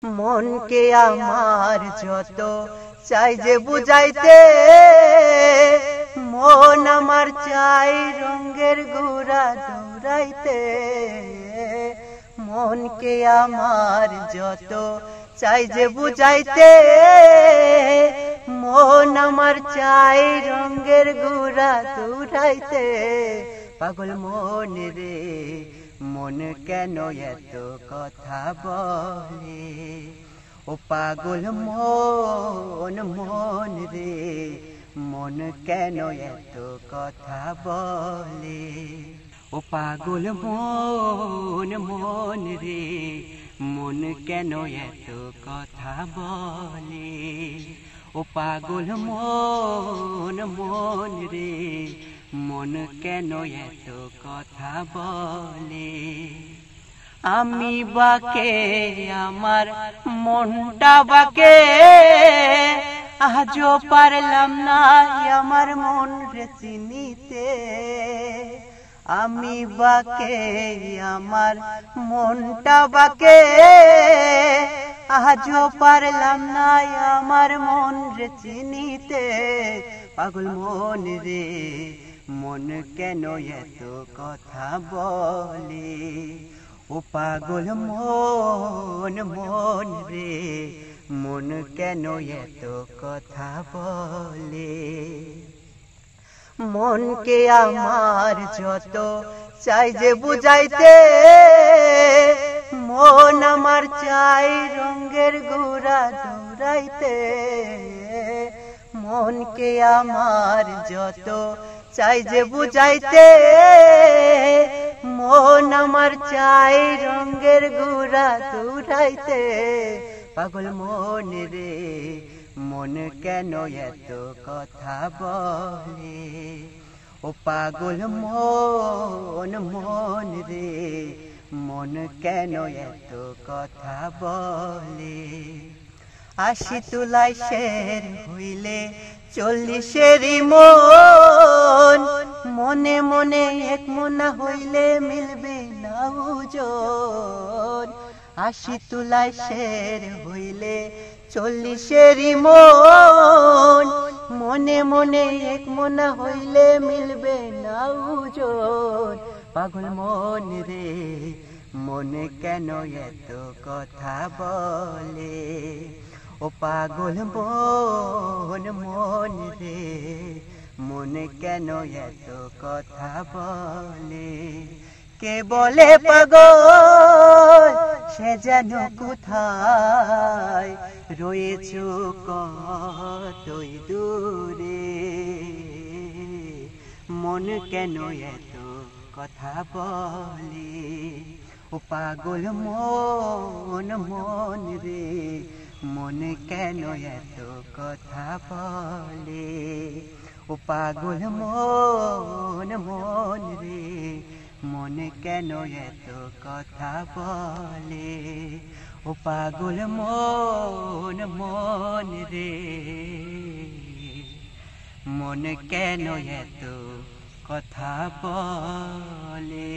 মনকে আমার যত চাই যে বুঝাইতে, মন আমার চাই রঙের ঘোড়া দৌড়াইতে। মনকে আমার যত চাই যে বুঝাইতে, মন আমার চাই রঙের ঘোড়া দৌড়াইতে। পাগল মন রে, মন কেন এত কথা বলে? ও পাগল মন, মন রে, মন কেন এত কথা বলে? ও পাগল মন, মন রে, মন কেন এত কথা বলে? ও পাগল মন, মন রে, মন কেন এত কথা বলে? আমি বাকে আমার মনটা বাকে, আজও পারলাম না আমার মন রে চিনিতে। আমি বাকে আমার মনটা বাকে, আজও পারলাম না আমার মন রে চিনিতে। পাগল মন রে, মন কেন এত কথা বলে? ও পাগল মন, মন রে, মন কেন এত কথা বলে? মনকে আমার যত চাই যে বুঝাইতে, মন আমার চাই রঙের ঘোড়া দৌড়াইতে। মনকে আমার যত চাই যে বুঝাইতে, মন আমার চাই রঙের ঘোড়া দৌড়াইতে। পাগল মন রে, মন কেন এত কথা বলে? ও পাগল মন, মন রে, মন কেন এত কথা বলে? ৮০ তুলাই শের হইলে ৪০-এরই মন, মনে মনে এক মনা হইলে মিলবে না ওজন। ৮০ তুলাই শের হইলে ৪০-এরই মন, মনে মনে এক মনা হইলে মিলবে না ওজন। পাগল মন রে, মন কেন এত কথা বলে? ও পাগল মন, মন রে, মন কেন এত কথা বলে? কে বলে পাগল সে যেন কোথায় রয়েছ কতই দূরে। মন কেন এত কথা বলে? ও পাগল মন, মন রে, মন কেন এত কথা বলে? ও পাগল মন, মন রে, মন কেন এত কথা বলে? ও পাগল মন, মন রে, মন কেন এত কথা বলে?